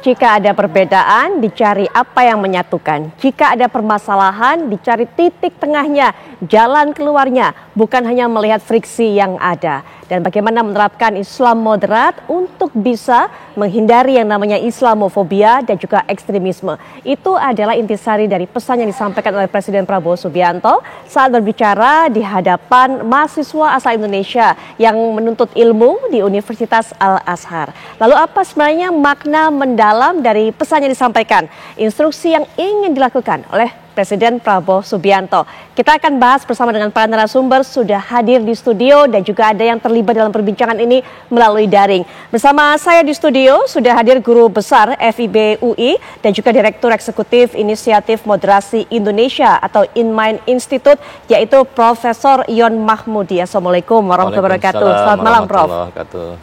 Jika ada perbedaan, dicari apa yang menyatukan. Jika ada permasalahan, dicari titik tengahnya, jalan keluarnya, bukan hanya melihat friksi yang ada. Dan bagaimana menerapkan Islam moderat untuk bisa menghindari yang namanya Islamofobia dan juga ekstremisme. Itu adalah intisari dari pesan yang disampaikan oleh Presiden Prabowo Subianto saat berbicara di hadapan mahasiswa asal Indonesia yang menuntut ilmu di Universitas Al-Azhar. Lalu apa sebenarnya makna mendalam dari pesan yang disampaikan? Instruksi yang ingin dilakukan oleh Presiden Prabowo Subianto. Kita akan bahas bersama dengan para narasumber sudah hadir di studio dan juga ada yang terlibat dalam perbincangan ini melalui daring. Bersama saya di studio sudah hadir Guru Besar FIB UI dan juga Direktur Eksekutif Inisiatif Moderasi Indonesia atau Inmind Institute yaitu Profesor Yon Mahmudi. Assalamualaikum warahmatullahi wabarakatuh. Selamat malam Prof.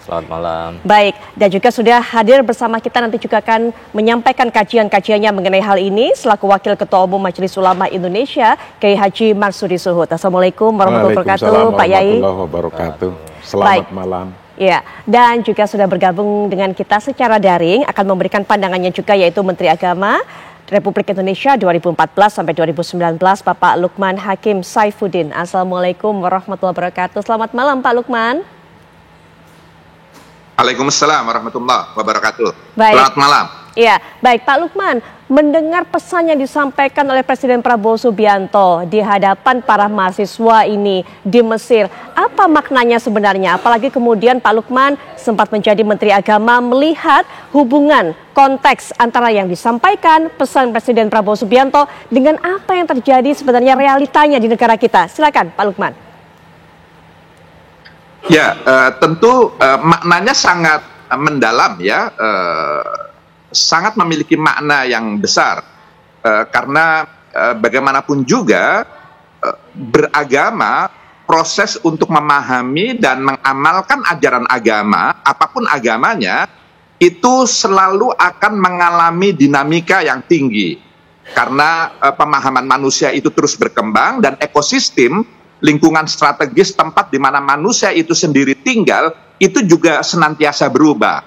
Selamat malam. Baik, dan juga sudah hadir bersama kita nanti juga akan menyampaikan kajian-kajiannya mengenai hal ini selaku Wakil Ketua Umum Majelis Ulama Indonesia, Kiai Haji Marsudi Suhud. Assalamualaikum warahmatullahi wabarakatuh, Pak Yai. Selamat Baik. malam. Ya, dan juga sudah bergabung dengan kita secara daring akan memberikan pandangannya juga yaitu Menteri Agama Republik Indonesia 2014 sampai 2019 Bapak Lukman Hakim Saifuddin. Assalamualaikum warahmatullahi wabarakatuh. Selamat malam Pak Lukman. Waalaikumsalam warahmatullahi wabarakatuh. Baik. Selamat malam. Ya, baik Pak Lukman, mendengar pesan yang disampaikan oleh Presiden Prabowo Subianto di hadapan para mahasiswa ini di Mesir, apa maknanya sebenarnya? Apalagi kemudian Pak Lukman sempat menjadi Menteri Agama melihat hubungan konteks antara yang disampaikan pesan Presiden Prabowo Subianto dengan apa yang terjadi sebenarnya realitanya di negara kita. Silakan Pak Lukman. Ya, tentu maknanya sangat mendalam ya. Sangat memiliki makna yang besar karena bagaimanapun juga beragama proses untuk memahami dan mengamalkan ajaran agama apapun agamanya itu selalu akan mengalami dinamika yang tinggi karena pemahaman manusia itu terus berkembang dan ekosistem lingkungan strategis tempat di mana manusia itu sendiri tinggal itu juga senantiasa berubah.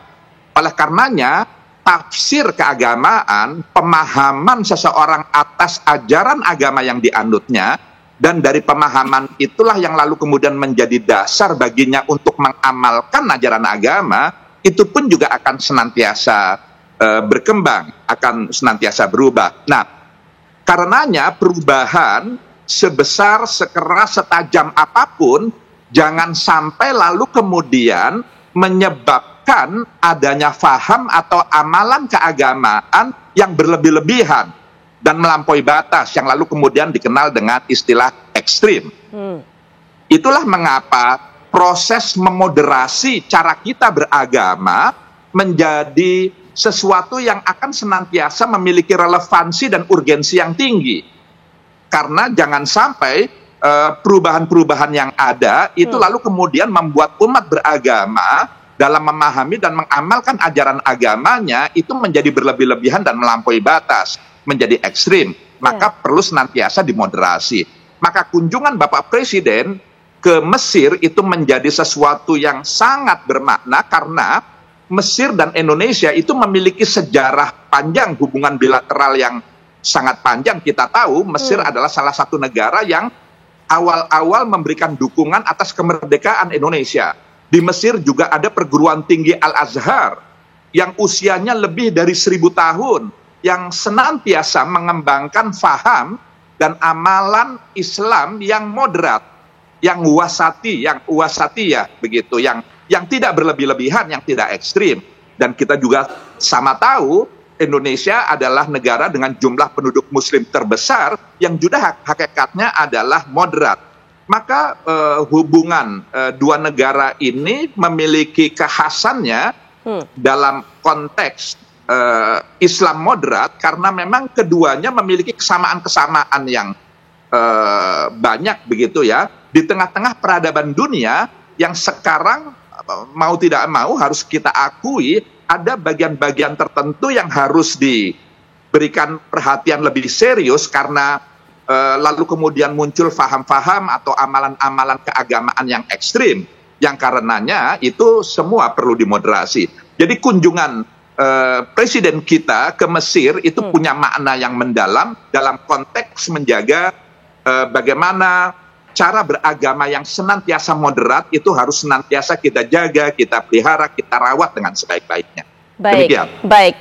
Oleh karenanya tafsir keagamaan, pemahaman seseorang atas ajaran agama yang dianutnya, dan dari pemahaman itulah yang lalu kemudian menjadi dasar baginya untuk mengamalkan ajaran agama, itu pun juga akan senantiasa berkembang, akan senantiasa berubah. Nah, karenanya perubahan sebesar, sekeras, setajam apapun, jangan sampai lalu kemudian menyebabkan adanya faham atau amalan keagamaan yang berlebih-lebihan dan melampaui batas yang lalu kemudian dikenal dengan istilah ekstrim. Itulah mengapa proses memoderasi cara kita beragama menjadi sesuatu yang akan senantiasa memiliki relevansi dan urgensi yang tinggi. Karena jangan sampai perubahan-perubahan yang ada itu lalu kemudian membuat umat beragama dalam memahami dan mengamalkan ajaran agamanya itu menjadi berlebih-lebihan dan melampaui batas, menjadi ekstrim. Maka perlu senantiasa dimoderasi. Maka kunjungan Bapak Presiden ke Mesir itu menjadi sesuatu yang sangat bermakna karena Mesir dan Indonesia itu memiliki sejarah panjang hubungan bilateral yang sangat panjang. Kita tahu Mesir adalah salah satu negara yang awal-awal memberikan dukungan atas kemerdekaan Indonesia. Di Mesir juga ada perguruan tinggi Al-Azhar yang usianya lebih dari 1000 tahun yang senantiasa mengembangkan faham dan amalan Islam yang moderat, yang wasatiyah begitu, yang tidak berlebih-lebihan, yang tidak ekstrim. Dan kita juga sama tahu Indonesia adalah negara dengan jumlah penduduk muslim terbesar yang juga hakikatnya adalah moderat. Maka hubungan dua negara ini memiliki kekhasannya dalam konteks Islam moderat karena memang keduanya memiliki kesamaan-kesamaan yang banyak begitu ya. Di tengah-tengah peradaban dunia yang sekarang mau tidak mau harus kita akui ada bagian-bagian tertentu yang harus diberikan perhatian lebih serius karena lalu kemudian muncul faham-faham atau amalan-amalan keagamaan yang ekstrim yang karenanya itu semua perlu dimoderasi. Jadi kunjungan Presiden kita ke Mesir itu punya makna yang mendalam dalam konteks menjaga bagaimana cara beragama yang senantiasa moderat itu harus senantiasa kita jaga, kita pelihara, kita rawat dengan sebaik-baiknya. Baik, Demikian. baik.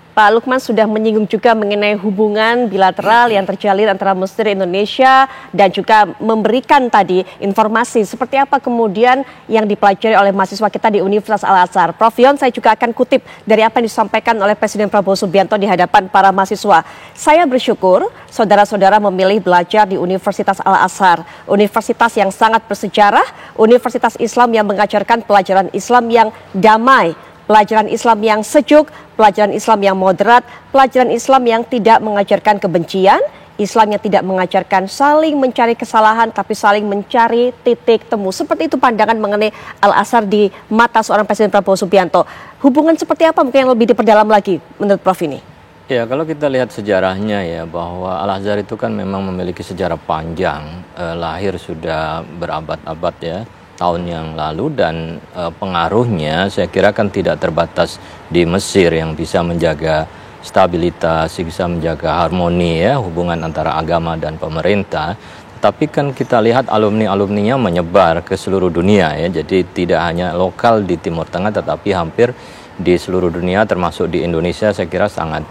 Pak Lukman sudah menyinggung juga mengenai hubungan bilateral yang terjalin antara Mesir Indonesia dan juga memberikan tadi informasi seperti apa kemudian yang dipelajari oleh mahasiswa kita di Universitas Al-Azhar. Prof Yon, saya juga akan kutip dari apa yang disampaikan oleh Presiden Prabowo Subianto di hadapan para mahasiswa. Saya bersyukur saudara-saudara memilih belajar di Universitas Al-Azhar, universitas yang sangat bersejarah, universitas Islam yang mengajarkan pelajaran Islam yang damai, pelajaran Islam yang sejuk, pelajaran Islam yang moderat, pelajaran Islam yang tidak mengajarkan kebencian, Islam yang tidak mengajarkan saling mencari kesalahan, tapi saling mencari titik temu. Seperti itu pandangan mengenai Al-Azhar di mata seorang Presiden Prabowo Subianto. Hubungan seperti apa mungkin yang lebih diperdalam lagi menurut Prof ini? Ya, kalau kita lihat sejarahnya ya, bahwa Al-Azhar itu kan memang memiliki sejarah panjang, lahir sudah berabad-abad ya, tahun yang lalu, dan pengaruhnya saya kira kan tidak terbatas di Mesir yang bisa menjaga stabilitas, bisa menjaga harmoni ya hubungan antara agama dan pemerintah. Tapi kan kita lihat alumni-alumninya menyebar ke seluruh dunia ya. Jadi tidak hanya lokal di Timur Tengah tetapi hampir di seluruh dunia termasuk di Indonesia saya kira sangat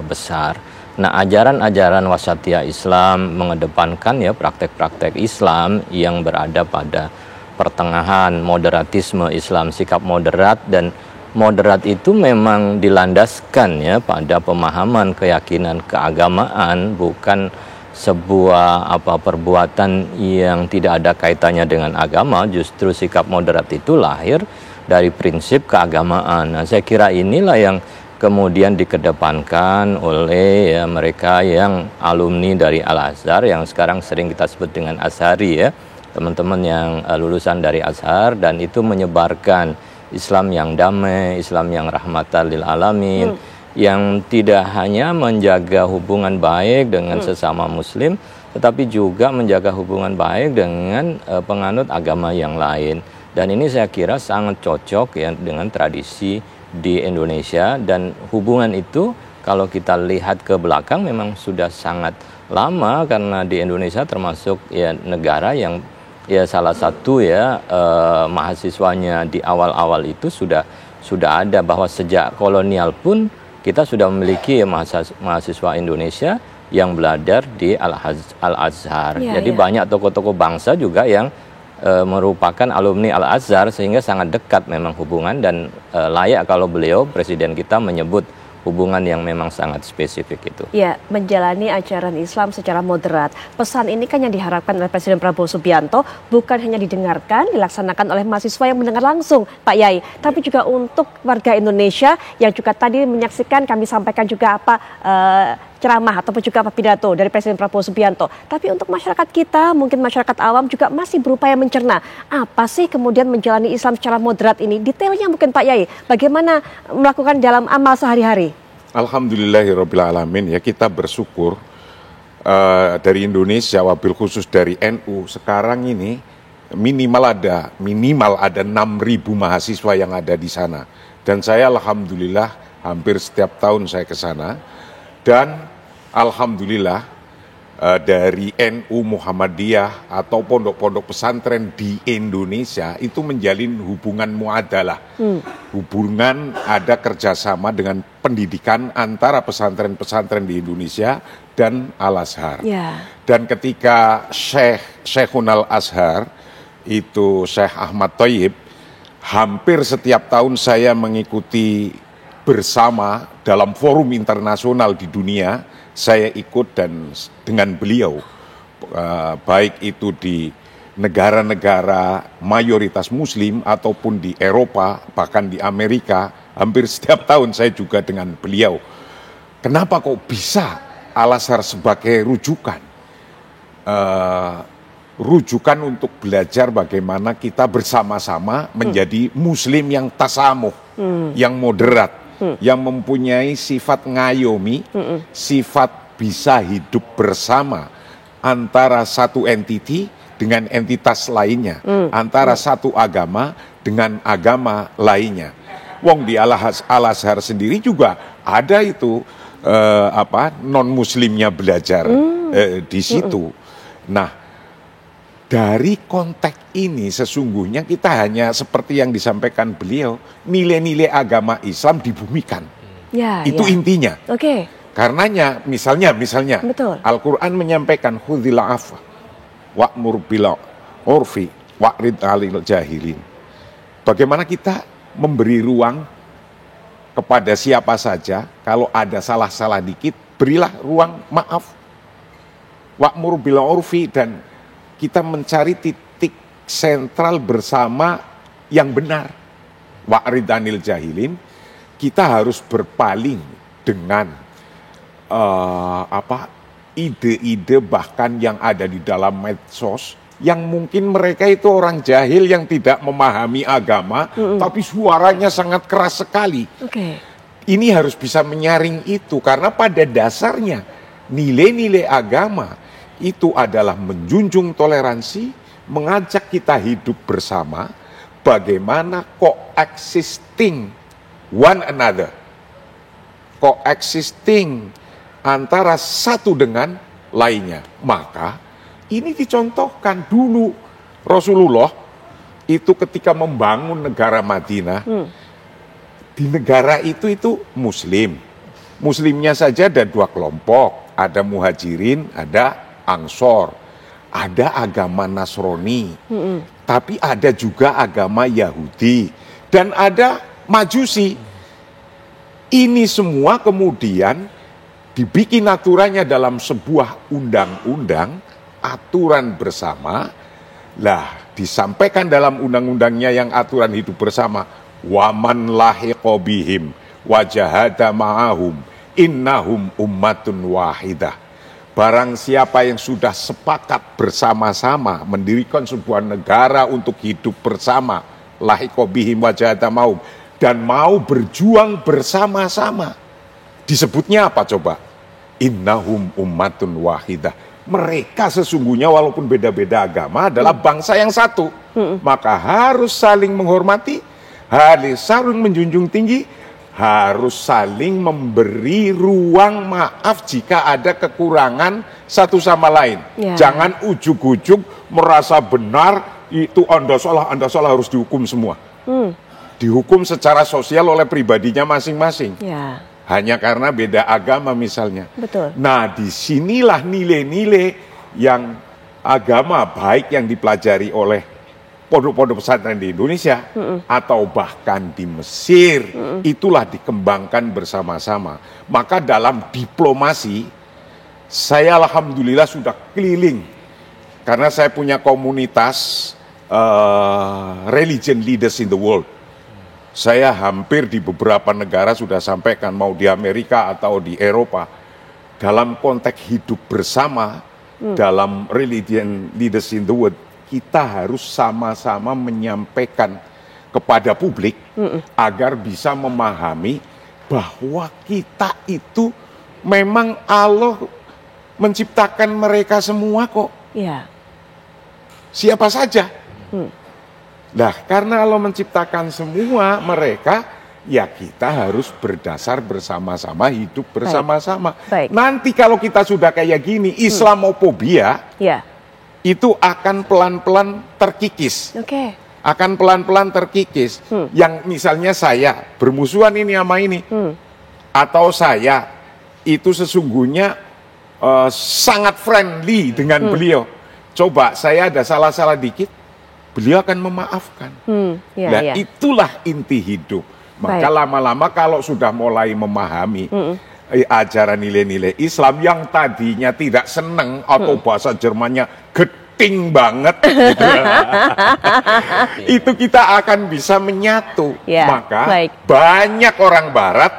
besar. Nah, ajaran-ajaran wasatiyah Islam mengedepankan ya praktek-praktek Islam yang berada pada pertengahan moderatisme Islam, sikap moderat, dan moderat itu memang dilandaskan ya pada pemahaman keyakinan keagamaan, bukan sebuah perbuatan yang tidak ada kaitannya dengan agama. Justru sikap moderat itu lahir dari prinsip keagamaan. Nah, saya kira inilah yang kemudian dikedepankan oleh ya mereka yang alumni dari Al-Azhar yang sekarang sering kita sebut dengan Azhari ya. Teman-teman yang lulusan dari Azhar, dan itu menyebarkan Islam yang damai, Islam yang rahmatan lil alamin, yang tidak hanya menjaga hubungan baik dengan sesama muslim, tetapi juga menjaga hubungan baik dengan penganut agama yang lain. Dan ini saya kira sangat cocok ya dengan tradisi di Indonesia, dan hubungan itu kalau kita lihat ke belakang memang sudah sangat lama, karena di Indonesia termasuk ya negara yang ya salah satu ya mahasiswanya di awal-awal itu sudah ada, bahwa sejak kolonial pun kita sudah memiliki ya, mahasiswa Indonesia yang belajar di Al-Azhar. Jadi banyak tokoh-tokoh bangsa juga yang merupakan alumni Al-Azhar, sehingga sangat dekat memang hubungan, dan layak kalau beliau presiden kita menyebut hubungan yang memang sangat spesifik itu. Ya, menjalani ajaran Islam secara moderat. Pesan ini kan yang diharapkan oleh Presiden Prabowo Subianto bukan hanya didengarkan, dilaksanakan oleh mahasiswa yang mendengar langsung, Pak Yai, tapi juga untuk warga Indonesia yang juga tadi menyaksikan, kami sampaikan juga ceramah ataupun juga pidato dari Presiden Prabowo Subianto. Tapi untuk masyarakat kita, mungkin masyarakat awam juga masih berupaya mencerna apa sih kemudian menjalani Islam secara moderat ini. Detailnya mungkin Pak Yai, bagaimana melakukan dalam amal sehari-hari? Alhamdulillahirrabbilalamin, ya kita bersyukur dari Indonesia, wabil khusus dari NU sekarang ini minimal ada 6.000 mahasiswa yang ada di sana. Dan saya alhamdulillah hampir setiap tahun saya ke sana, dan alhamdulillah dari NU Muhammadiyah atau pondok-pondok pesantren di Indonesia itu menjalin hubungan muadalah. Hubungan ada kerjasama dengan pendidikan antara pesantren-pesantren di Indonesia dan Al-Azhar. Dan ketika Syekhun Al-Azhar itu Syekh Ahmad Thayyib, hampir setiap tahun saya mengikuti bersama dalam forum internasional di dunia. Saya ikut dan dengan beliau, baik itu di negara-negara mayoritas muslim ataupun di Eropa, bahkan di Amerika, hampir setiap tahun saya juga dengan beliau. Kenapa kok bisa Al-Azhar sebagai rujukan? Rujukan untuk belajar bagaimana kita bersama-sama menjadi muslim yang tasamuh, yang moderat, yang mempunyai sifat ngayomi, sifat bisa hidup bersama antara satu entiti dengan entitas lainnya, antara satu agama dengan agama lainnya. Wong di Al-Azhar sendiri juga ada itu non-muslimnya belajar di situ. Nah, dari konteks ini sesungguhnya kita hanya seperti yang disampaikan beliau, nilai-nilai agama Islam dibumikan. Itu intinya. Oke. Karenanya misalnya Betul. Al-Quran menyampaikan khudhil afwa wa'mur bil urfi wa'rid 'anil jahilin. Bagaimana kita memberi ruang kepada siapa saja, kalau ada salah-salah dikit, berilah ruang maaf. Wa'mur bil urfi, dan kita mencari titik sentral bersama yang benar. Wa'rid 'anil jahilin, kita harus berpaling dengan ide-ide bahkan yang ada di dalam medsos, yang mungkin mereka itu orang jahil yang tidak memahami agama, tapi suaranya sangat keras sekali. Ini harus bisa menyaring itu, karena pada dasarnya nilai-nilai agama itu adalah menjunjung toleransi, mengajak kita hidup bersama, bagaimana coexisting one another, coexisting antara satu dengan lainnya. Maka ini dicontohkan dulu Rasulullah itu ketika membangun negara Madinah. Di negara itu muslimnya saja ada 2 kelompok, ada muhajirin, ada ansor, ada agama Nasrani, tapi ada juga agama Yahudi, dan ada Majusi. Ini semua kemudian dibikin aturannya dalam sebuah undang-undang, aturan bersama. Lah, disampaikan dalam undang-undangnya yang aturan hidup bersama, waman lahiqa bihim wajahada ma'ahum innahum ummatun wahidah. Barang siapa yang sudah sepakat bersama-sama mendirikan sebuah negara untuk hidup bersama, lahiqa bihim wajahada ma'ahum, dan mau berjuang bersama-sama, disebutnya apa coba? Innahum ummatun wahidah. Mereka sesungguhnya walaupun beda-beda agama adalah bangsa yang satu. Maka harus saling menghormati, harus saling menjunjung tinggi, harus saling memberi ruang maaf jika ada kekurangan satu sama lain. Jangan ujug-ujug merasa benar, itu Anda salah harus dihukum semua. Dihukum secara sosial oleh pribadinya masing-masing. Hanya karena beda agama misalnya. Betul. Nah, disinilah nilai-nilai yang agama baik yang dipelajari oleh pondok-pondok pesantren di Indonesia atau bahkan di Mesir, itulah dikembangkan bersama-sama. Maka dalam diplomasi, saya alhamdulillah sudah keliling, karena saya punya komunitas religion leaders in the world. Saya hampir di beberapa negara sudah sampaikan, mau di Amerika atau di Eropa, dalam konteks hidup bersama, dalam religion leaders in the world, kita harus sama-sama menyampaikan kepada publik agar bisa memahami bahwa kita itu memang Allah menciptakan mereka semua kok. Siapa saja. Nah, karena Allah menciptakan semua mereka, ya kita harus berdasar bersama-sama, hidup bersama-sama. Nanti kalau kita sudah kayak gini, Islamofobia itu akan pelan-pelan terkikis. Akan pelan-pelan terkikis. Yang misalnya saya bermusuhan ini sama ini, atau saya itu sesungguhnya sangat friendly dengan beliau. Coba saya ada salah-salah dikit, beliau akan memaafkan. Nah, itulah inti hidup. Maka lama-lama kalau sudah mulai memahami ajaran nilai-nilai Islam yang tadinya tidak seneng atau bahasa Jermannya geting banget, gitu, itu kita akan bisa menyatu. Maka banyak orang Barat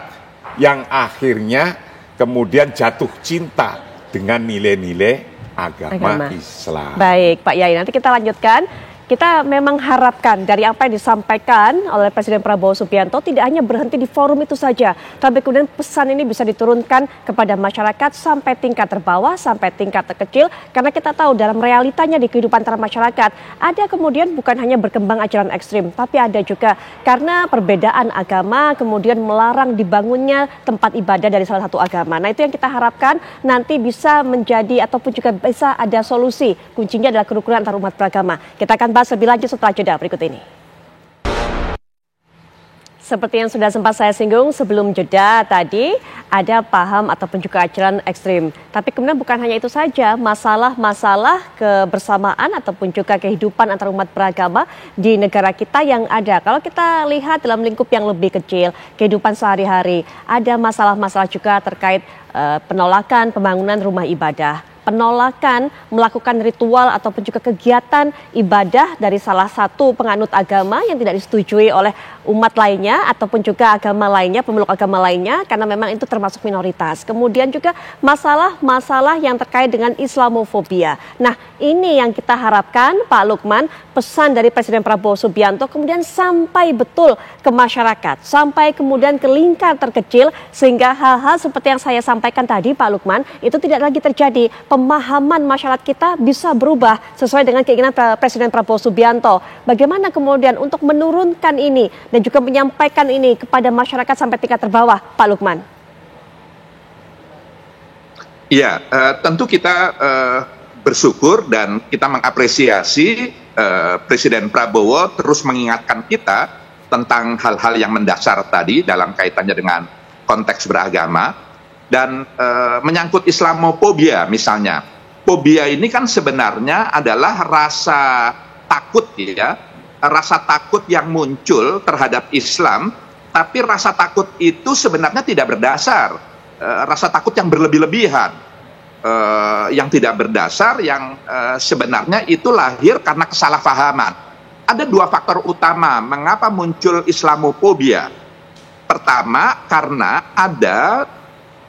yang akhirnya kemudian jatuh cinta dengan nilai-nilai agama Islam. Baik, Pak Yai, nanti kita lanjutkan kita memang harapkan dari apa yang disampaikan oleh Presiden Prabowo Subianto tidak hanya berhenti di forum itu saja, tapi kemudian pesan ini bisa diturunkan kepada masyarakat sampai tingkat terbawah, sampai tingkat terkecil, karena kita tahu dalam realitanya di kehidupan antara masyarakat, ada kemudian bukan hanya berkembang ajaran ekstrim, tapi ada juga karena perbedaan agama kemudian melarang dibangunnya tempat ibadah dari salah satu agama. Nah, itu yang kita harapkan nanti bisa menjadi ataupun juga bisa ada solusi. Kuncinya adalah kerukunan antar umat beragama. Kita akan bahas lebih lanjut setelah jeda berikut ini. Seperti yang sudah sempat saya singgung sebelum jeda tadi, ada paham ataupun juga ajaran ekstrim. Tapi kemudian bukan hanya itu saja, masalah-masalah kebersamaan ataupun juga kehidupan antar umat beragama di negara kita yang ada. Kalau kita lihat dalam lingkup yang lebih kecil, kehidupan sehari-hari, ada masalah-masalah juga terkait penolakan pembangunan rumah ibadah, penolakan melakukan ritual ataupun juga kegiatan ibadah dari salah satu penganut agama yang tidak disetujui oleh umat lainnya ataupun juga agama lainnya, pemeluk agama lainnya, karena memang itu termasuk minoritas. Kemudian juga masalah-masalah yang terkait dengan Islamofobia. Nah, ini yang kita harapkan Pak Lukman, pesan dari Presiden Prabowo Subianto kemudian sampai betul ke masyarakat, sampai kemudian ke lingkar terkecil, sehingga hal-hal seperti yang saya sampaikan tadi Pak Lukman, itu tidak lagi terjadi. Pemahaman masyarakat kita bisa berubah sesuai dengan keinginan Presiden Prabowo Subianto. Bagaimana kemudian untuk menurunkan ini dan juga menyampaikan ini kepada masyarakat sampai tingkat terbawah, Pak Lukman? Ya, tentu kita bersyukur dan kita mengapresiasi Presiden Prabowo terus mengingatkan kita tentang hal-hal yang mendasar tadi dalam kaitannya dengan konteks beragama. Dan menyangkut Islamofobia misalnya, fobia ini kan sebenarnya adalah rasa takut ya, rasa takut yang muncul terhadap Islam, tapi rasa takut itu sebenarnya tidak berdasar, rasa takut yang berlebih-lebihan, yang tidak berdasar, yang sebenarnya itu lahir karena kesalahpahaman. Ada dua faktor utama mengapa muncul Islamofobia. Pertama, karena ada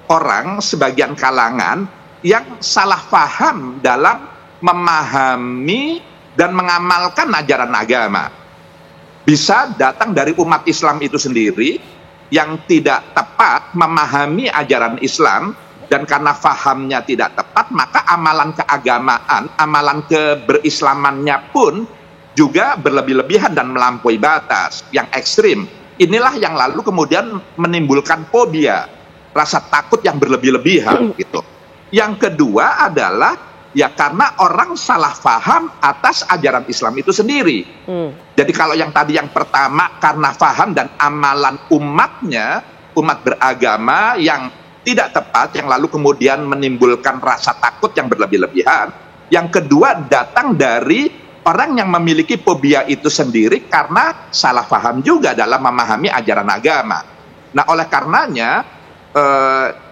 orang sebagian kalangan yang salah paham dalam memahami dan mengamalkan ajaran agama. Bisa datang dari umat Islam itu sendiri yang tidak tepat memahami ajaran Islam, dan karena fahamnya tidak tepat, maka amalan keagamaan, amalan keberislamannya pun juga berlebih-lebihan dan melampaui batas yang ekstrim. Inilah yang lalu kemudian menimbulkan fobia, rasa takut yang berlebih-lebihan gitu. Yang kedua adalah ya karena orang salah paham atas ajaran Islam itu sendiri. Jadi kalau yang tadi yang pertama karena paham dan amalan umatnya, umat beragama yang tidak tepat, yang lalu kemudian menimbulkan rasa takut yang berlebih-lebihan. Yang kedua datang dari orang yang memiliki fobia itu sendiri karena salah paham juga dalam memahami ajaran agama. Nah, oleh karenanya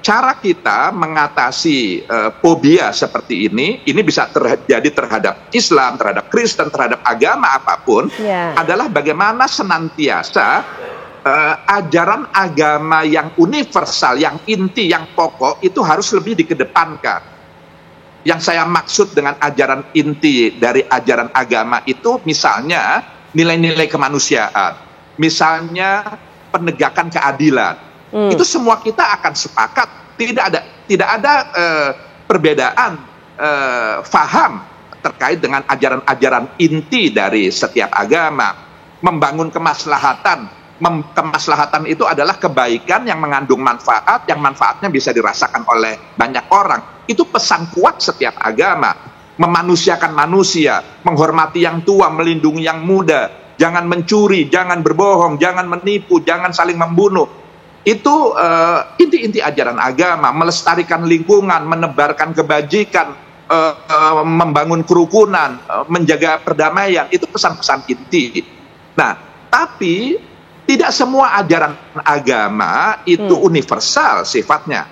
cara kita mengatasi fobia seperti ini bisa terjadi terhadap Islam, terhadap Kristen, terhadap agama apapun, adalah bagaimana senantiasa ajaran agama yang universal, yang inti, yang pokok itu harus lebih dikedepankan. Yang saya maksud dengan ajaran inti dari ajaran agama itu misalnya nilai-nilai kemanusiaan, misalnya penegakan keadilan. Itu semua kita akan sepakat, tidak ada perbedaan faham terkait dengan ajaran-ajaran inti dari setiap agama. Membangun kemaslahatan, kemaslahatan itu adalah kebaikan yang mengandung manfaat, yang manfaatnya bisa dirasakan oleh banyak orang. Itu pesan kuat setiap agama. Memanusiakan manusia, menghormati yang tua, melindungi yang muda, jangan mencuri, jangan berbohong, jangan menipu, jangan saling membunuh. Itu inti-inti ajaran agama, melestarikan lingkungan, menebarkan kebajikan, membangun kerukunan, menjaga perdamaian, itu pesan-pesan inti. Nah, tapi tidak semua ajaran agama itu universal sifatnya.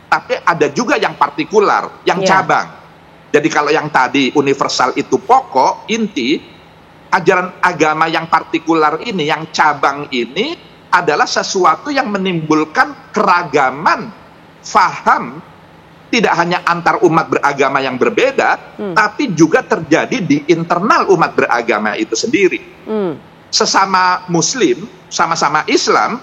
Tapi ada juga yang partikular, yang cabang. Jadi kalau yang tadi universal itu pokok, inti, ajaran agama yang partikular ini, yang cabang ini, adalah sesuatu yang menimbulkan keragaman faham tidak hanya antar umat beragama yang berbeda, tapi juga terjadi di internal umat beragama itu sendiri. Sesama Muslim, sama-sama Islam,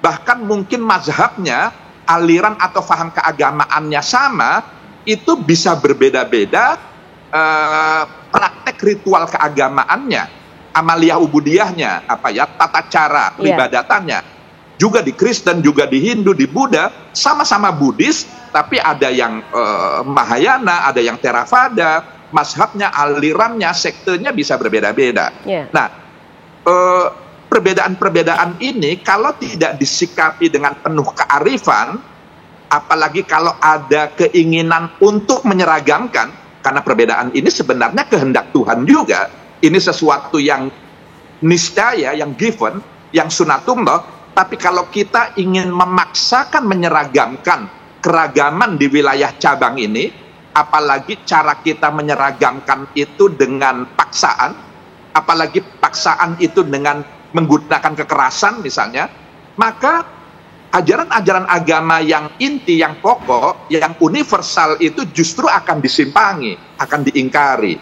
bahkan mungkin mazhabnya, aliran atau faham keagamaannya sama, itu bisa berbeda-beda praktek ritual keagamaannya, amaliyah ubudiyahnya, tata cara peribadatannya. Juga di Kristen, juga di Hindu, di Buddha, sama-sama Buddhis, tapi ada yang Mahayana, ada yang Theravada, mazhabnya, alirannya, sektenya bisa berbeda-beda. Nah, perbedaan-perbedaan ini kalau tidak disikapi dengan penuh kearifan, apalagi kalau ada keinginan untuk menyeragamkan, karena perbedaan ini sebenarnya kehendak Tuhan juga, ini sesuatu yang niscaya, yang given, yang sunatullah. Tapi kalau kita ingin memaksakan menyeragamkan keragaman di wilayah cabang ini, apalagi cara kita menyeragamkan itu dengan paksaan, apalagi paksaan itu dengan menggunakan kekerasan misalnya, maka ajaran-ajaran agama yang inti, yang pokok, yang universal itu justru akan disimpangi, akan diingkari.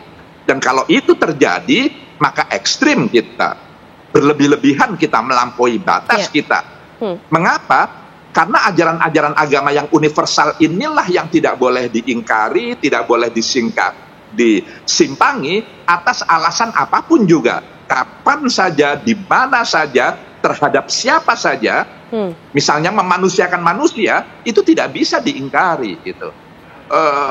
Dan kalau itu terjadi, maka ekstrim kita. Berlebih-lebihan kita, melampaui batas kita. Mengapa? Karena ajaran-ajaran agama yang universal inilah yang tidak boleh diingkari, tidak boleh disimpangi atas alasan apapun juga. Kapan saja, di mana saja, terhadap siapa saja. Misalnya memanusiakan manusia, itu tidak bisa diingkari. Gitu.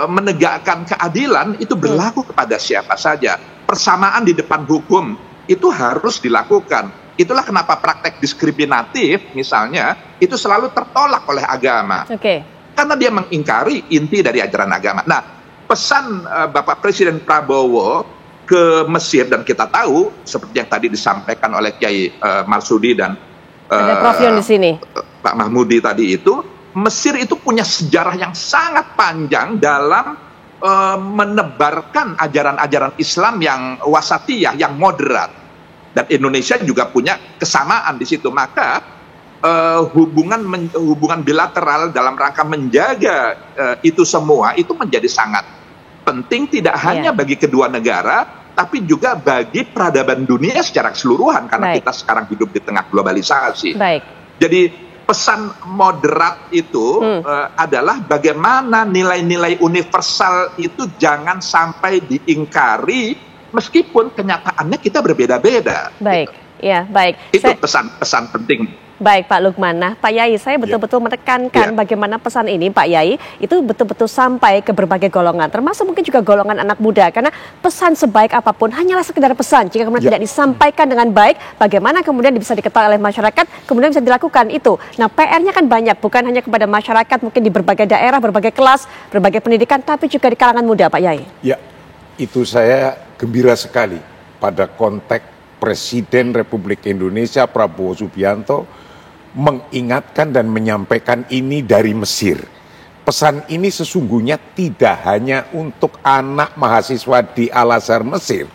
Menegakkan keadilan itu berlaku kepada siapa saja. Persamaan di depan hukum itu harus dilakukan. Itulah kenapa praktek diskriminatif misalnya itu selalu tertolak oleh agama. Karena dia mengingkari inti dari ajaran agama. Nah, pesan Bapak Presiden Prabowo ke Mesir, dan kita tahu seperti yang tadi disampaikan oleh Kiai Marsudi dan ada Prof Yon di sini, Pak Mahmudi tadi, itu Mesir itu punya sejarah yang sangat panjang dalam menebarkan ajaran-ajaran Islam yang wasatiyah, yang moderat, dan Indonesia juga punya kesamaan di situ. Maka hubungan bilateral dalam rangka menjaga itu semua itu menjadi sangat penting, tidak hanya bagi kedua negara, tapi juga bagi peradaban dunia secara keseluruhan, karena kita sekarang hidup di tengah globalisasi. Jadi pesan moderat itu adalah bagaimana nilai-nilai universal itu jangan sampai diingkari meskipun kenyataannya kita berbeda-beda. Itu pesan-pesan penting. Baik Pak Lukman. Nah Pak Yai, saya betul-betul menekankan bagaimana pesan ini Pak Yai itu betul-betul sampai ke berbagai golongan, termasuk mungkin juga golongan anak muda, karena pesan sebaik apapun hanyalah sekedar pesan. Jika kemudian tidak disampaikan dengan baik, bagaimana kemudian bisa diketahui oleh masyarakat, kemudian bisa dilakukan itu. Nah PR-nya kan banyak, bukan hanya kepada masyarakat mungkin di berbagai daerah, berbagai kelas, berbagai pendidikan, tapi juga di kalangan muda Pak Yai. Ya, itu saya gembira sekali pada konteks Presiden Republik Indonesia Prabowo Subianto mengingatkan dan menyampaikan ini dari Mesir. Pesan ini sesungguhnya tidak hanya untuk anak mahasiswa di Al-Azhar Mesir,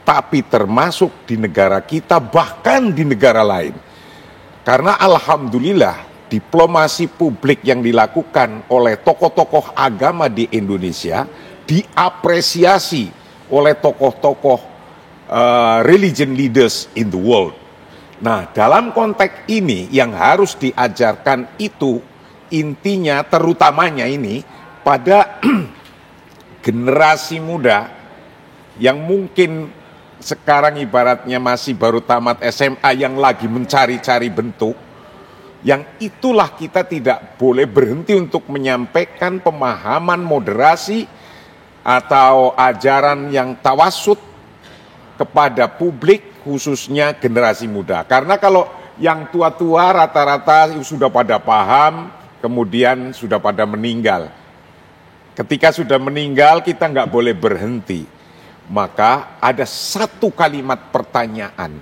tapi termasuk di negara kita, bahkan di negara lain. Karena alhamdulillah diplomasi publik yang dilakukan oleh tokoh-tokoh agama di Indonesia diapresiasi oleh tokoh-tokoh religion leaders in the world. Nah, dalam konteks ini yang harus diajarkan itu intinya terutamanya ini pada generasi muda yang mungkin sekarang ibaratnya masih baru tamat SMA, yang lagi mencari-cari bentuk, yang itulah kita tidak boleh berhenti untuk menyampaikan pemahaman moderasi atau ajaran yang tawasud kepada publik, khususnya generasi muda. Karena kalau yang tua-tua rata-rata sudah pada paham, kemudian sudah pada meninggal. Ketika sudah meninggal, kita nggak boleh berhenti. Maka ada satu kalimat pertanyaan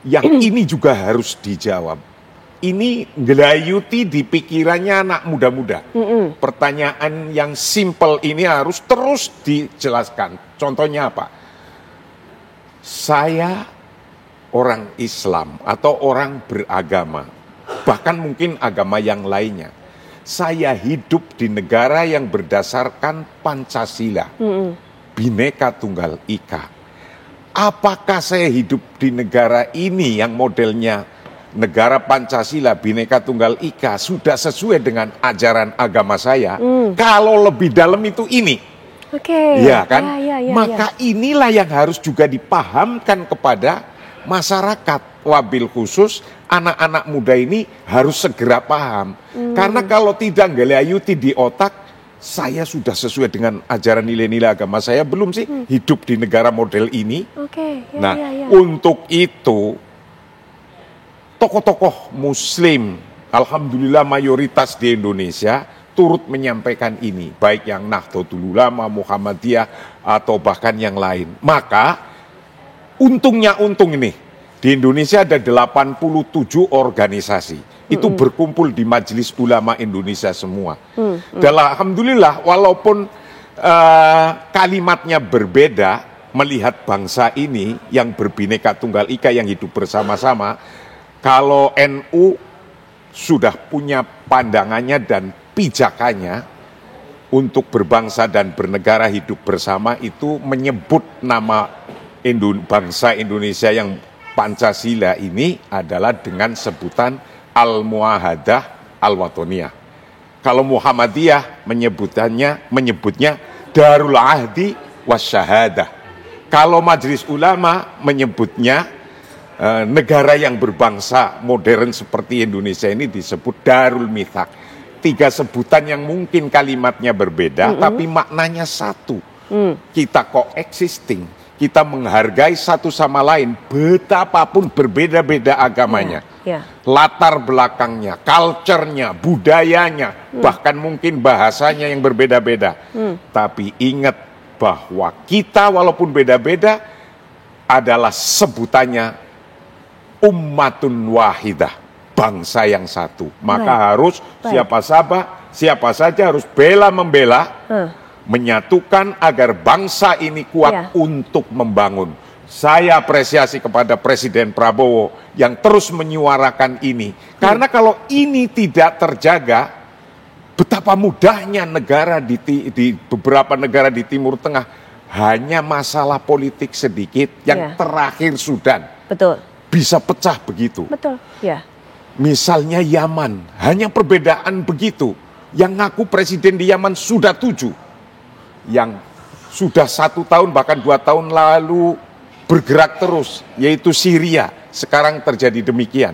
yang ini juga harus dijawab. Ini ngelayuti di pikirannya anak muda-muda. Pertanyaan yang simpel ini harus terus dijelaskan. Contohnya apa? Saya orang Islam atau orang beragama, bahkan mungkin agama yang lainnya. saya hidup di negara yang berdasarkan Pancasila, Bhinneka Tunggal Ika. Apakah saya hidup di negara ini yang modelnya negara Pancasila, Bhinneka Tunggal Ika sudah sesuai dengan ajaran agama saya? Kalau lebih dalam itu ini. Oke. Ya kan? Ya. Maka inilah yang harus juga dipahamkan kepada masyarakat. Wabil khusus anak-anak muda ini harus segera paham. Karena kalau tidak ngelayuti di otak, saya sudah sesuai dengan ajaran nilai-nilai agama saya belum sih hidup di negara model ini. Untuk itu tokoh-tokoh Muslim, alhamdulillah mayoritas di Indonesia turut menyampaikan ini, baik yang Nahdlatul Ulama, Muhammadiyah, atau bahkan yang lain. Maka untungnya ini. Di Indonesia ada 87 organisasi. Itu berkumpul di Majelis Ulama Indonesia semua. Dan alhamdulillah walaupun kalimatnya berbeda, melihat bangsa ini yang berbineka tunggal ika yang hidup bersama-sama, kalau NU sudah punya pandangannya dan pijakannya untuk berbangsa dan bernegara hidup bersama, itu menyebut nama bangsa Indonesia yang Pancasila ini adalah dengan sebutan Al-Muahadah Al-Watoniyah. Kalau Muhammadiyah menyebutnya Darul Ahdi Wasyahadah. Kalau Majelis Ulama menyebutnya negara yang berbangsa modern seperti Indonesia ini disebut Darul Mithaq. 3 sebutan yang mungkin kalimatnya berbeda, tapi maknanya satu. Kita coexisting. Kita menghargai satu sama lain, betapapun berbeda-beda agamanya, latar belakangnya, culture-nya, budayanya, bahkan mungkin bahasanya yang berbeda-beda. Tapi ingat bahwa kita walaupun beda-beda adalah sebutannya ummatun wahidah, bangsa yang satu. Maka harus siapa saja harus membela, menyatukan agar bangsa ini kuat untuk membangun. Saya apresiasi kepada Presiden Prabowo yang terus menyuarakan ini. Karena kalau ini tidak terjaga, betapa mudahnya negara di beberapa negara di Timur Tengah hanya masalah politik sedikit yang terakhir Sudan. Betul. Bisa pecah begitu. Betul. Ya. Misalnya Yaman, hanya perbedaan begitu. Yang ngaku presiden di Yaman sudah 7. Yang sudah 1 tahun bahkan 2 tahun lalu bergerak terus, yaitu Syria. Sekarang terjadi demikian.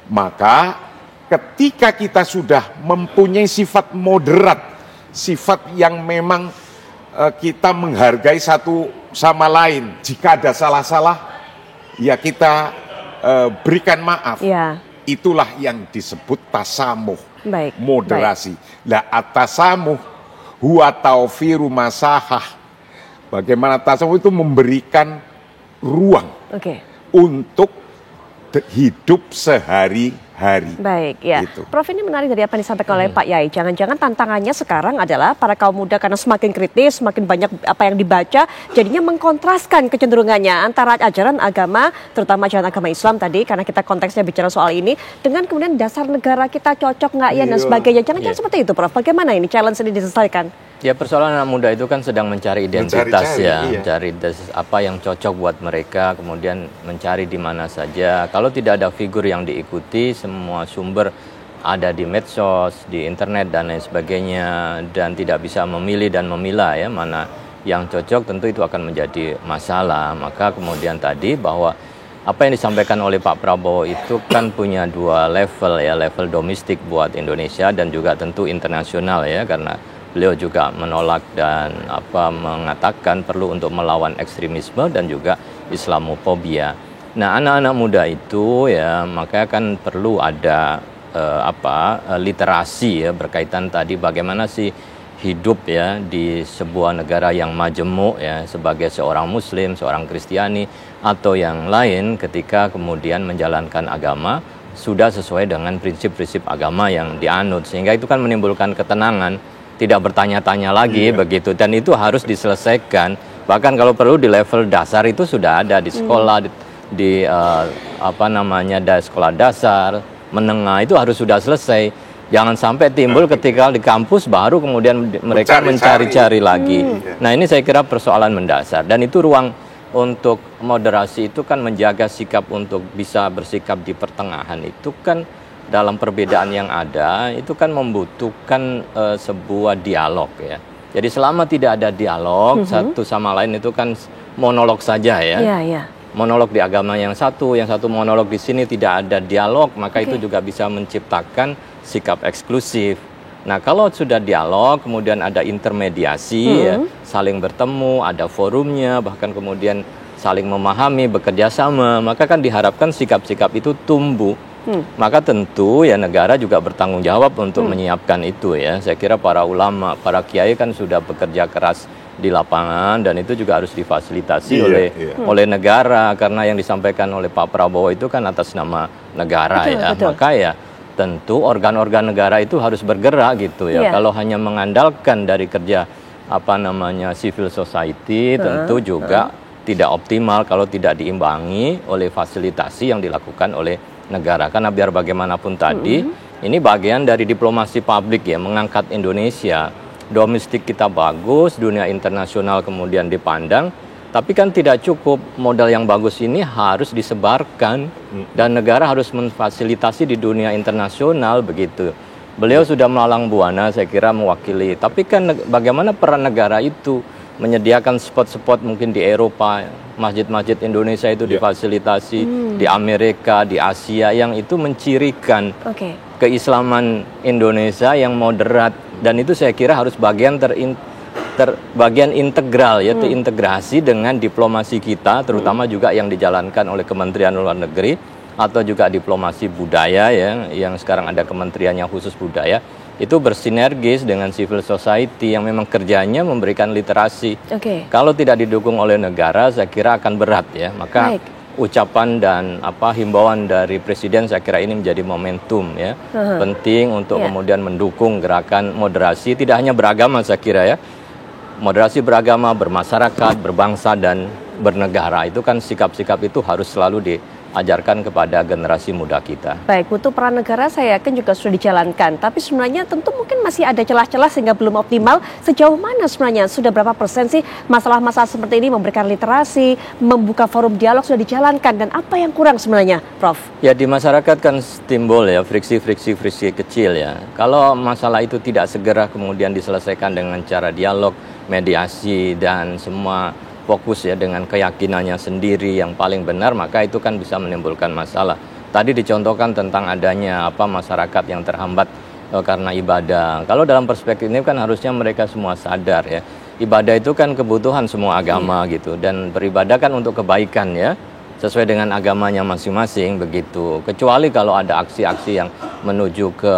Maka ketika kita sudah mempunyai sifat moderat, sifat yang memang kita menghargai satu sama lain, jika ada salah-salah ya kita berikan maaf. Itulah yang disebut tasamuh, moderasi. Lah at-tasamuh huwa taufiru masahah. Bagaimana tasawuf itu memberikan ruang untuk hidup sehari-hari. Baik, ya. Gitu. Prof, ini menarik dari apa yang disampaikan oleh Pak Yai. Jangan-jangan tantangannya sekarang adalah para kaum muda karena semakin kritis, semakin banyak apa yang dibaca, jadinya mengkontraskan kecenderungannya antara ajaran agama, terutama ajaran agama Islam tadi, karena kita konteksnya bicara soal ini, dengan kemudian dasar negara kita cocok nggak ya dan sebagainya. Jangan-jangan seperti itu, Prof. Bagaimana ini challenge ini diselesaikan? Ya, persoalan anak muda itu kan sedang mencari identitas, mencari apa yang cocok buat mereka, kemudian mencari di mana saja. Kalau tidak ada figur yang diikuti, semua sumber ada di medsos, di internet dan lain sebagainya, dan tidak bisa memilih dan memilah ya mana yang cocok, tentu itu akan menjadi masalah. Maka kemudian tadi bahwa apa yang disampaikan oleh Pak Prabowo itu kan punya 2 level ya, level domestik buat Indonesia dan juga tentu internasional ya, karena beliau juga menolak dan mengatakan perlu untuk melawan ekstremisme dan juga Islamofobia. Nah, anak-anak muda itu ya makanya kan perlu ada literasi ya berkaitan tadi bagaimana sih hidup ya di sebuah negara yang majemuk ya sebagai seorang Muslim, seorang Kristiani atau yang lain ketika kemudian menjalankan agama sudah sesuai dengan prinsip-prinsip agama yang dianut, sehingga itu kan menimbulkan ketenangan. Tidak bertanya-tanya lagi begitu, dan itu harus diselesaikan. Bahkan kalau perlu di level dasar itu sudah ada di sekolah, di sekolah dasar, menengah itu harus sudah selesai. Jangan sampai timbul ketika di kampus baru kemudian mereka mencari-cari lagi. Nah, ini saya kira persoalan mendasar, dan itu ruang untuk moderasi itu kan menjaga sikap untuk bisa bersikap di pertengahan itu kan dalam perbedaan yang ada itu kan membutuhkan sebuah dialog ya. Jadi selama tidak ada dialog satu sama lain itu kan monolog saja ya. Monolog di agama yang satu monolog di sini, tidak ada dialog, maka itu juga bisa menciptakan sikap eksklusif. Nah, kalau sudah dialog, kemudian ada intermediasi, ya, saling bertemu, ada forumnya, bahkan kemudian saling memahami, bekerja sama, maka kan diharapkan sikap-sikap itu tumbuh. Maka tentu ya negara juga bertanggung jawab untuk menyiapkan itu ya. Saya kira para ulama, para kiai kan sudah bekerja keras di lapangan, dan itu juga harus difasilitasi oleh negara, karena yang disampaikan oleh Pak Prabowo itu kan atas nama negara betul. Maka ya tentu organ-organ negara itu harus bergerak gitu ya. Kalau hanya mengandalkan dari kerja civil society tentu juga tidak optimal kalau tidak diimbangi oleh fasilitasi yang dilakukan oleh negara. Karena biar bagaimanapun tadi ini bagian dari diplomasi publik ya, mengangkat Indonesia. Domestik kita bagus, dunia internasional kemudian dipandang. Tapi kan tidak cukup, modal yang bagus ini harus disebarkan dan negara harus memfasilitasi di dunia internasional begitu. Beliau sudah melalang buana saya kira mewakili. Tapi kan bagaimana peran negara itu menyediakan spot-spot mungkin di Eropa, masjid-masjid Indonesia itu difasilitasi, di Amerika, di Asia, yang itu mencirikan keislaman Indonesia yang moderat, dan itu saya kira harus bagian bagian integral ya, terintegrasi dengan diplomasi kita, terutama juga yang dijalankan oleh Kementerian Luar Negeri atau juga diplomasi budaya ya, yang sekarang ada kementeriannya khusus budaya, itu bersinergis dengan civil society yang memang kerjanya memberikan literasi. Kalau tidak didukung oleh negara, saya kira akan berat ya. Maka ucapan dan himbauan dari Presiden saya kira ini menjadi momentum ya, penting untuk kemudian mendukung gerakan moderasi, tidak hanya beragama saya kira ya. Moderasi beragama, bermasyarakat, berbangsa, dan bernegara, itu kan sikap-sikap itu harus selalu diajarkan kepada generasi muda kita. Baik, butuh peran negara saya yakin juga sudah dijalankan, tapi sebenarnya tentu mungkin masih ada celah-celah sehingga belum optimal. Sejauh mana sebenarnya, sudah berapa persen sih masalah-masalah seperti ini, memberikan literasi, membuka forum dialog sudah dijalankan, dan apa yang kurang sebenarnya, Prof? Ya, di masyarakat kan timbul ya friksi-friksi kecil ya. Kalau masalah itu tidak segera kemudian diselesaikan dengan cara dialog, mediasi, dan semua fokus ya dengan keyakinannya sendiri yang paling benar, maka itu kan bisa menimbulkan masalah. Tadi dicontohkan tentang adanya masyarakat yang terhambat karena ibadah. Kalau dalam perspektif ini kan harusnya mereka semua sadar ya, ibadah itu kan kebutuhan semua agama gitu, dan beribadah kan untuk kebaikan ya, sesuai dengan agamanya masing-masing begitu. Kecuali kalau ada aksi-aksi yang menuju ke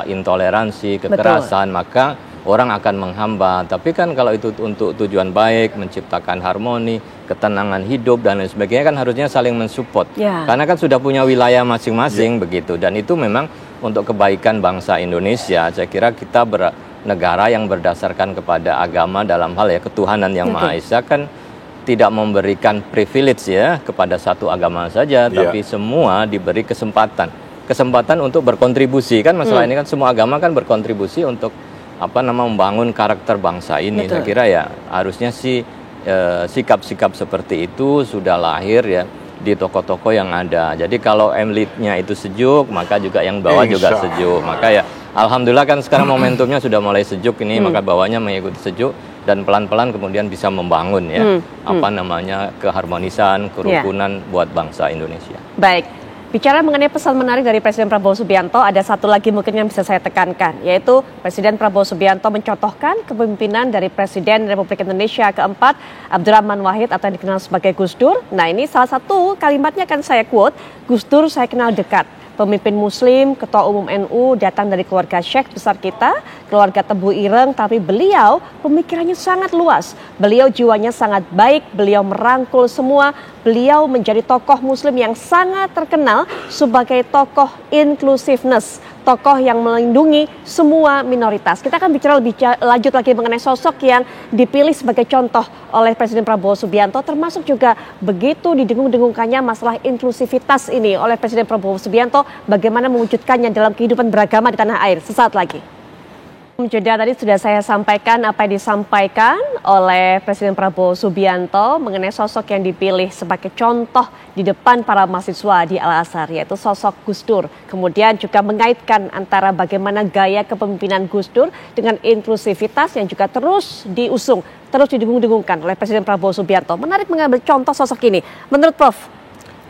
intoleransi, kekerasan, maka orang akan menghambat. Tapi kan kalau itu untuk tujuan baik, menciptakan harmoni, ketenangan hidup, dan lain sebagainya, kan harusnya saling mensupport. Karena kan sudah punya wilayah masing-masing begitu. Dan itu memang untuk kebaikan bangsa Indonesia. Saya kira kita bernegara yang berdasarkan kepada agama dalam hal ya ketuhanan yang Maha Esa, kan tidak memberikan privilege ya kepada satu agama saja, tapi semua diberi kesempatan untuk berkontribusi. Kan masalah ini kan semua agama kan berkontribusi untuk membangun karakter bangsa ini. Saya kira ya harusnya sih sikap-sikap seperti itu sudah lahir ya di tokoh-tokoh yang ada. Jadi kalau elitnya itu sejuk, maka juga yang bawah juga sejuk. Maka ya alhamdulillah kan sekarang momentumnya sudah mulai sejuk ini, maka bawahnya mengikuti sejuk, dan pelan-pelan kemudian bisa membangun ya keharmonisan, kerukunan buat bangsa Indonesia. Baik. Bicara mengenai pesan menarik dari Presiden Prabowo Subianto, ada satu lagi mungkin yang bisa saya tekankan, yaitu Presiden Prabowo Subianto mencontohkan kepemimpinan dari Presiden Republik Indonesia keempat, Abdurrahman Wahid atau yang dikenal sebagai Gus Dur. Nah, ini salah satu kalimatnya akan saya quote, "Gus Dur saya kenal dekat. Pemimpin Muslim, Ketua Umum NU, datang dari keluarga Syekh besar kita, keluarga Tebu Ireng, tapi beliau pemikirannya sangat luas. Beliau jiwanya sangat baik, beliau merangkul semua, beliau menjadi tokoh Muslim yang sangat terkenal sebagai tokoh inclusiveness, tokoh yang melindungi semua minoritas. Kita akan bicara lebih lanjut lagi mengenai sosok yang dipilih sebagai contoh oleh Presiden Prabowo Subianto, termasuk juga begitu didengung-dengungkannya masalah inklusivitas ini oleh Presiden Prabowo Subianto, bagaimana mewujudkannya dalam kehidupan beragama di tanah air. Sesaat lagi. Jeda tadi sudah saya sampaikan apa yang disampaikan oleh Presiden Prabowo Subianto mengenai sosok yang dipilih sebagai contoh di depan para mahasiswa di Al-Azhar, yaitu sosok Gus Dur. Kemudian juga mengaitkan antara bagaimana gaya kepemimpinan Gus Dur dengan inklusivitas yang juga terus diusung, terus didengung-dengungkan oleh Presiden Prabowo Subianto. Menarik mengambil contoh sosok ini. Menurut Prof?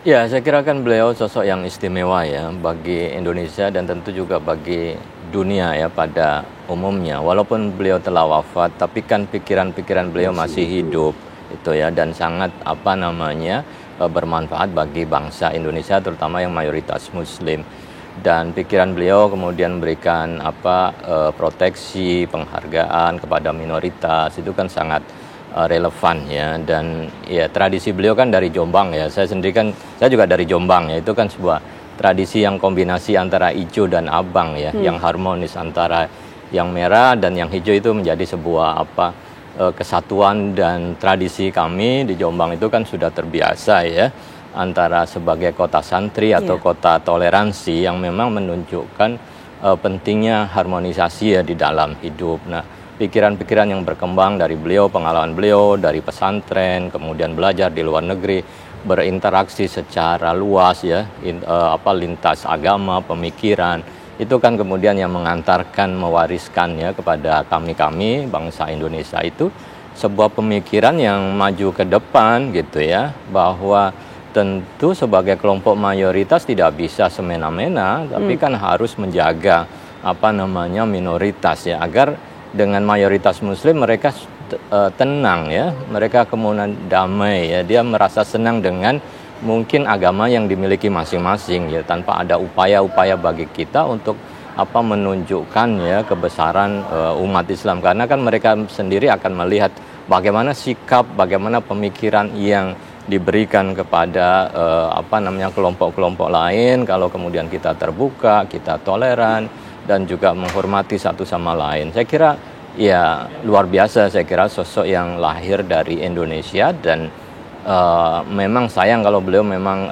Ya, saya kira kan beliau sosok yang istimewa ya bagi Indonesia dan tentu juga bagi dunia ya pada umumnya. Walaupun beliau telah wafat, tapi kan pikiran-pikiran beliau masih hidup itu ya, dan sangat bermanfaat bagi bangsa Indonesia, terutama yang mayoritas Muslim. Dan pikiran beliau kemudian memberikan proteksi, penghargaan kepada minoritas, itu kan sangat relevan ya. Dan ya tradisi beliau kan dari Jombang ya. Saya sendiri kan, saya juga dari Jombang ya. Itu kan sebuah tradisi yang kombinasi antara hijau dan abang ya, yang harmonis antara yang merah dan yang hijau, itu menjadi sebuah kesatuan. Dan tradisi kami di Jombang itu kan sudah terbiasa ya, antara sebagai kota santri atau kota toleransi yang memang menunjukkan pentingnya harmonisasi ya di dalam hidup. Nah, pikiran-pikiran yang berkembang dari beliau, pengalaman beliau dari pesantren, kemudian belajar di luar negeri, berinteraksi secara luas ya, lintas agama, pemikiran, itu kan kemudian yang mengantarkan, mewariskan ya kepada kami bangsa Indonesia itu sebuah pemikiran yang maju ke depan gitu ya, bahwa tentu sebagai kelompok mayoritas tidak bisa semena-mena, tapi kan harus menjaga minoritas ya, agar dengan mayoritas Muslim mereka tenang ya, mereka kemudian damai ya, dia merasa senang dengan mungkin agama yang dimiliki masing-masing ya, tanpa ada upaya-upaya bagi kita untuk menunjukkan ya kebesaran umat Islam, karena kan mereka sendiri akan melihat bagaimana sikap, bagaimana pemikiran yang diberikan kepada kelompok-kelompok lain kalau kemudian kita terbuka, kita toleran dan juga menghormati satu sama lain. Saya kira ya luar biasa, saya kira sosok yang lahir dari Indonesia. Dan memang sayang kalau beliau memang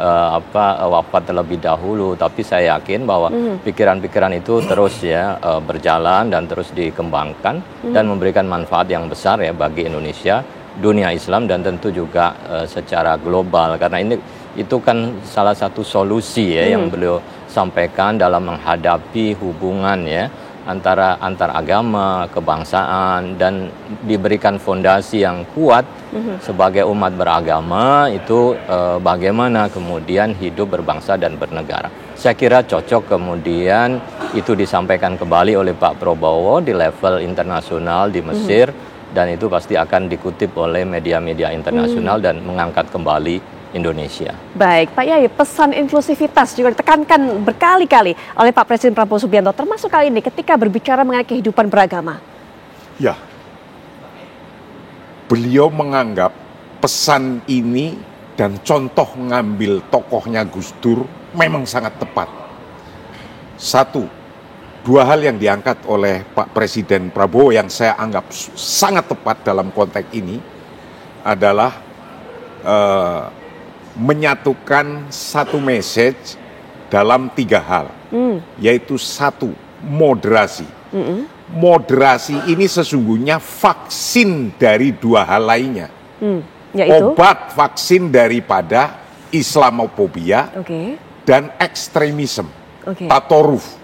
wafat terlebih dahulu, tapi saya yakin bahwa pikiran-pikiran itu terus ya berjalan dan terus dikembangkan dan memberikan manfaat yang besar ya bagi Indonesia, dunia Islam, dan tentu juga secara global, karena itu kan salah satu solusi ya yang beliau sampaikan dalam menghadapi hubungan ya antar agama, kebangsaan, dan diberikan fondasi yang kuat sebagai umat beragama itu bagaimana kemudian hidup berbangsa dan bernegara. Saya kira cocok kemudian itu disampaikan kembali oleh Pak Prabowo di level internasional di Mesir, dan itu pasti akan dikutip oleh media-media internasional dan mengangkat kembali Indonesia. Baik, Pak Yai, pesan inklusivitas juga ditekankan berkali-kali oleh Pak Presiden Prabowo Subianto, termasuk kali ini ketika berbicara mengenai kehidupan beragama. Ya, beliau menganggap pesan ini dan contoh ngambil tokohnya Gus Dur memang sangat tepat. Satu, dua hal yang diangkat oleh Pak Presiden Prabowo yang saya anggap sangat tepat dalam konteks ini adalah menyatukan satu message dalam tiga hal, yaitu satu, moderasi. Moderasi ini sesungguhnya vaksin dari dua hal lainnya, yaitu obat vaksin daripada Islamofobia dan ekstremisme, tatoruf.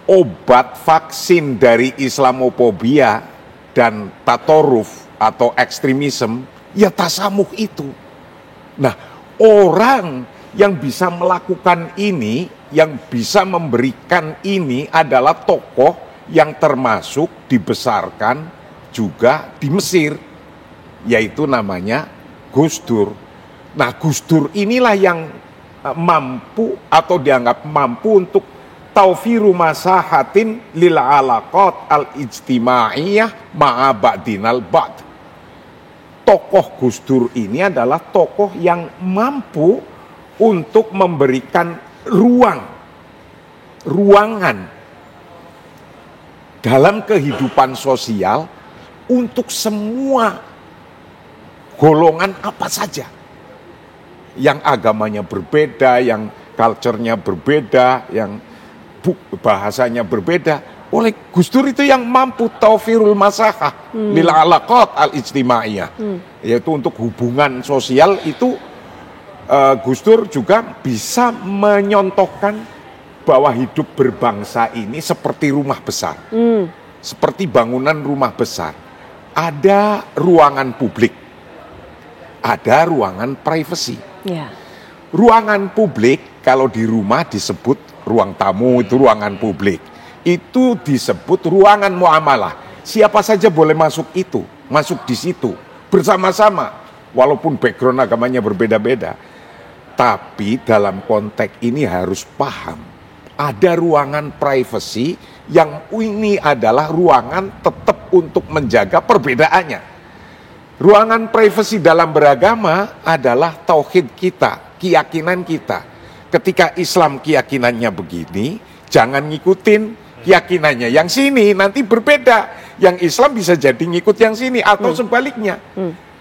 Obat vaksin dari Islamofobia dan tatoruf atau ekstremisme ya tasamuh itu. Nah, orang yang bisa melakukan ini, yang bisa memberikan ini adalah tokoh yang termasuk dibesarkan juga di Mesir, yaitu namanya Gus Dur. Nah, Gus Dur inilah yang mampu atau dianggap mampu untuk taufiru masahatin lil alaqat al-ijtimaiyah ma'a ba'dinal ba'd. Tokoh Gus Dur ini adalah tokoh yang mampu untuk memberikan ruang ruangan dalam kehidupan sosial untuk semua golongan apa saja. Yang agamanya berbeda, yang culture-nya berbeda, yang bahasanya berbeda. Oleh Gus Dur itu yang mampu taufirul masahah lil alaqat al-ijtimaiyah. Yaitu untuk hubungan sosial itu Gus Dur juga bisa menyontohkan bahwa hidup berbangsa ini seperti rumah besar. Seperti bangunan rumah besar. Ada ruangan publik. Ada ruangan privasi. Ya. Ruangan publik kalau di rumah disebut ruang tamu, itu ruangan publik. Itu disebut ruangan muamalah. Siapa saja boleh masuk itu, masuk di situ bersama-sama, walaupun background agamanya berbeda-beda. Tapi dalam konteks ini harus paham, ada ruangan privasi yang ini adalah ruangan tetap untuk menjaga perbedaannya. Ruangan privasi dalam beragama adalah tauhid kita, keyakinan kita. Ketika Islam keyakinannya begini, jangan ngikutin keyakinannya. Yang sini nanti berbeda. Yang Islam bisa jadi ngikut yang sini atau sebaliknya.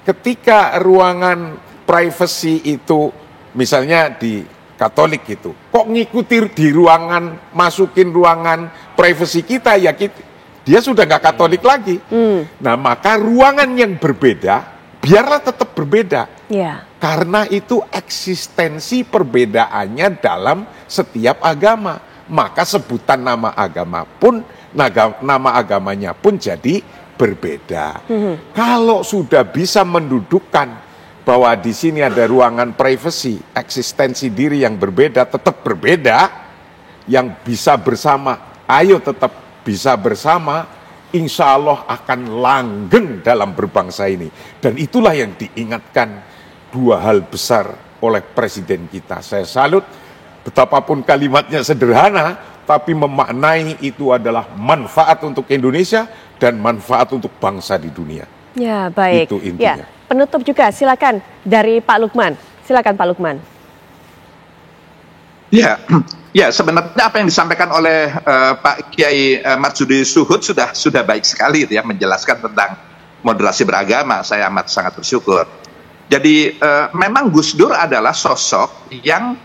Ketika ruangan privasi itu misalnya di Katolik gitu, kok ngikuti di ruangan, masukin ruangan privasi kita, ya dia sudah nggak Katolik lagi. Nah, maka ruangan yang berbeda biarlah tetap berbeda. Ya. Karena itu eksistensi perbedaannya dalam setiap agama. Maka sebutan nama agama pun, nama agamanya pun jadi berbeda. Kalau sudah bisa mendudukkan bahwa di sini ada ruangan privasi, eksistensi diri yang berbeda, tetap berbeda, yang bisa bersama, ayo tetap bisa bersama, insya Allah akan langgeng dalam berbangsa ini. Dan itulah yang diingatkan dua hal besar oleh Presiden kita. Saya salut, betapapun kalimatnya sederhana, tapi memaknai itu adalah manfaat untuk Indonesia dan manfaat untuk bangsa di dunia. Ya, baik. Itu intinya. Ya, penutup juga silakan dari Pak Lukman. Silakan Pak Lukman. Ya, ya sebenarnya apa yang disampaikan oleh Pak Kiai Matsudi Suhud sudah baik sekali ya, menjelaskan tentang moderasi beragama. Saya amat sangat bersyukur. Jadi memang Gus Dur adalah sosok yang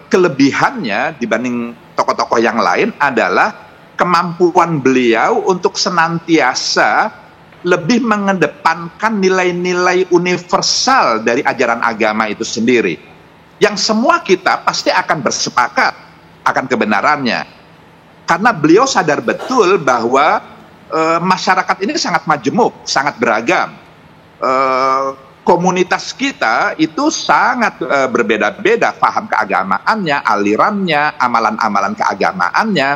kelebihannya dibanding tokoh-tokoh yang lain adalah kemampuan beliau untuk senantiasa lebih mengedepankan nilai-nilai universal dari ajaran agama itu sendiri, yang semua kita pasti akan bersepakat akan kebenarannya, karena beliau sadar betul bahwa masyarakat ini sangat majemuk, sangat beragam. Komunitas kita itu sangat berbeda-beda, paham keagamaannya, alirannya, amalan-amalan keagamaannya.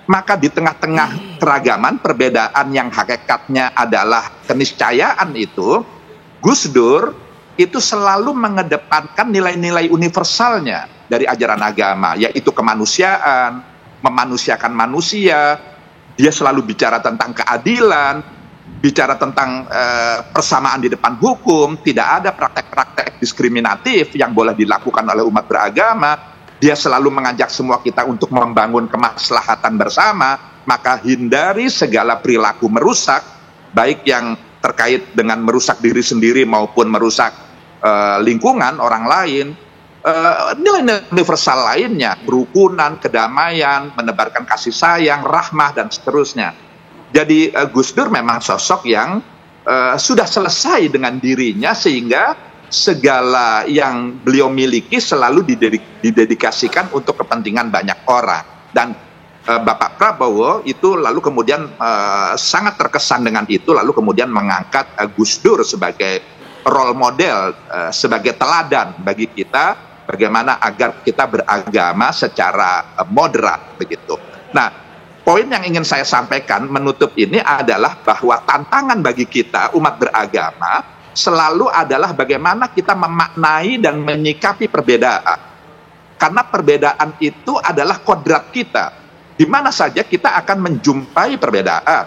Maka di tengah-tengah keragaman, perbedaan yang hakikatnya adalah keniscayaan itu, Gus Dur itu selalu mengedepankan nilai-nilai universalnya dari ajaran agama, yaitu kemanusiaan, memanusiakan manusia. Dia selalu bicara tentang keadilan, bicara tentang persamaan di depan hukum, tidak ada praktek-praktek diskriminatif yang boleh dilakukan oleh umat beragama. Dia selalu mengajak semua kita untuk membangun kemaslahatan bersama, maka hindari segala perilaku merusak, baik yang terkait dengan merusak diri sendiri maupun merusak lingkungan orang lain. Nilai-nilai universal lainnya, kerukunan, kedamaian, menebarkan kasih sayang, rahmah, dan seterusnya. Jadi Gus Dur memang sosok yang sudah selesai dengan dirinya, sehingga segala yang beliau miliki selalu didedikasikan untuk kepentingan banyak orang. Dan Bapak Prabowo itu lalu kemudian sangat terkesan dengan itu, lalu kemudian mengangkat Gus Dur sebagai role model, sebagai teladan bagi kita, bagaimana agar kita beragama secara moderat begitu. Nah, poin yang ingin saya sampaikan menutup ini adalah bahwa tantangan bagi kita umat beragama selalu adalah bagaimana kita memaknai dan menyikapi perbedaan. Karena perbedaan itu adalah kodrat kita. Di mana saja kita akan menjumpai perbedaan.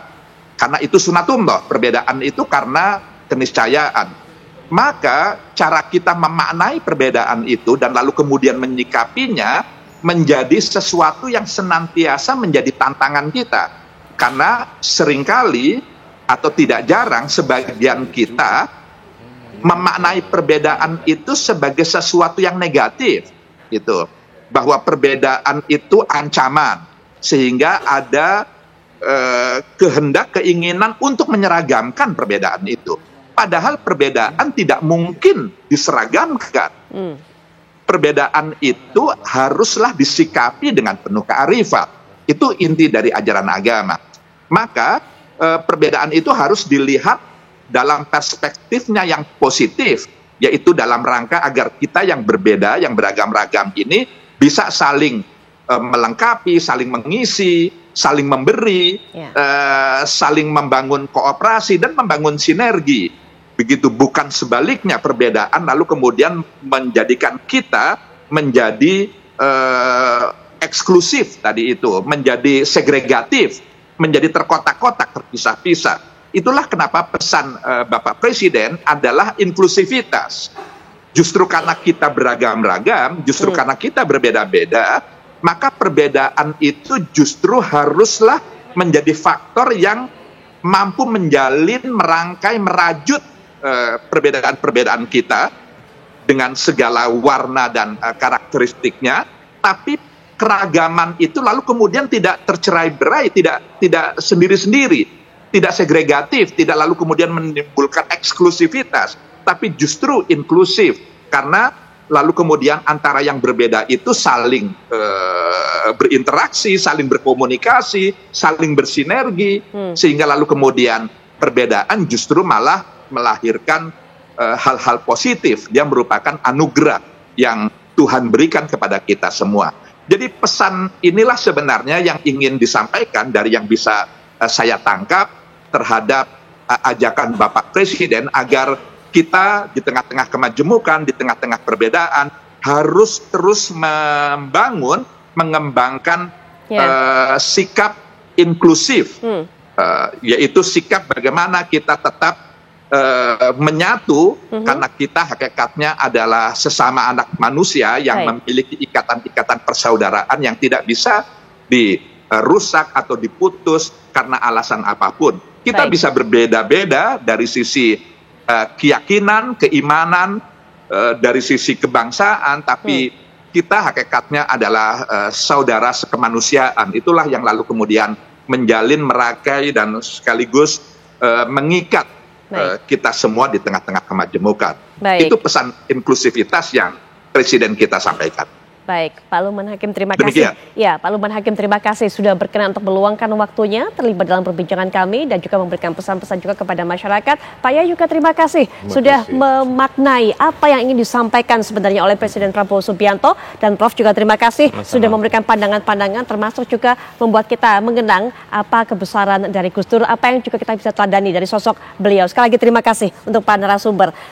Karena itu sunatullah, perbedaan itu karena keniscayaan. Maka cara kita memaknai perbedaan itu dan lalu kemudian menyikapinya menjadi sesuatu yang senantiasa menjadi tantangan kita. Karena seringkali atau tidak jarang sebagian kita memaknai perbedaan itu sebagai sesuatu yang negatif, gitu. Bahwa perbedaan itu ancaman, sehingga ada kehendak, keinginan untuk menyeragamkan perbedaan itu. Padahal perbedaan tidak mungkin diseragamkan. Perbedaan itu haruslah disikapi dengan penuh kearifan. Itu inti dari ajaran agama. Maka perbedaan itu harus dilihat dalam perspektifnya yang positif, yaitu dalam rangka agar kita yang berbeda, yang beragam-ragam ini bisa saling melengkapi, saling mengisi, saling memberi, saling membangun kooperasi dan membangun sinergi. Begitu, bukan sebaliknya, perbedaan lalu kemudian menjadikan kita menjadi eksklusif tadi itu, menjadi segregatif, menjadi terkotak-kotak, terpisah-pisah. Itulah kenapa pesan Bapak Presiden adalah inklusivitas. Justru karena kita beragam-ragam, justru karena kita berbeda-beda, maka perbedaan itu justru haruslah menjadi faktor yang mampu menjalin, merangkai, merajut perbedaan-perbedaan kita dengan segala warna dan karakteristiknya, tapi keragaman itu lalu kemudian tidak tercerai-berai, tidak sendiri-sendiri, tidak segregatif, tidak lalu kemudian menimbulkan eksklusivitas, tapi justru inklusif, karena lalu kemudian antara yang berbeda itu saling berinteraksi, saling berkomunikasi, saling bersinergi, sehingga lalu kemudian perbedaan justru malah melahirkan hal-hal positif. Dia merupakan anugerah yang Tuhan berikan kepada kita semua. Jadi pesan inilah sebenarnya yang ingin disampaikan dari yang bisa saya tangkap terhadap ajakan Bapak Presiden, agar kita di tengah-tengah kemajemukan, di tengah-tengah perbedaan, harus terus membangun, mengembangkan sikap inklusif, yaitu sikap bagaimana kita tetap menyatu, karena kita hakikatnya adalah sesama anak manusia yang memiliki ikatan-ikatan persaudaraan yang tidak bisa dirusak atau diputus karena alasan apapun. Kita bisa berbeda-beda dari sisi keyakinan, keimanan, dari sisi kebangsaan, tapi kita hakikatnya adalah saudara sekemanusiaan. Itulah yang lalu kemudian menjalin, merangkai, dan sekaligus mengikat kita semua di tengah-tengah kemajemukan. Itu pesan inklusivitas yang Presiden kita sampaikan. Baik, Pak Luman Hakim, terima kasih. Ya, Pak Luman Hakim, terima kasih sudah berkenan untuk meluangkan waktunya terlibat dalam perbincangan kami dan juga memberikan pesan-pesan juga kepada masyarakat. Pak Yaya juga terima kasih sudah memaknai apa yang ingin disampaikan sebenarnya oleh Presiden Prabowo Subianto, dan Prof juga terima kasih sudah memberikan pandangan-pandangan, termasuk juga membuat kita mengenang apa kebesaran dari Gus Dur, apa yang juga kita bisa teladani dari sosok beliau. Sekali lagi terima kasih untuk para narasumber.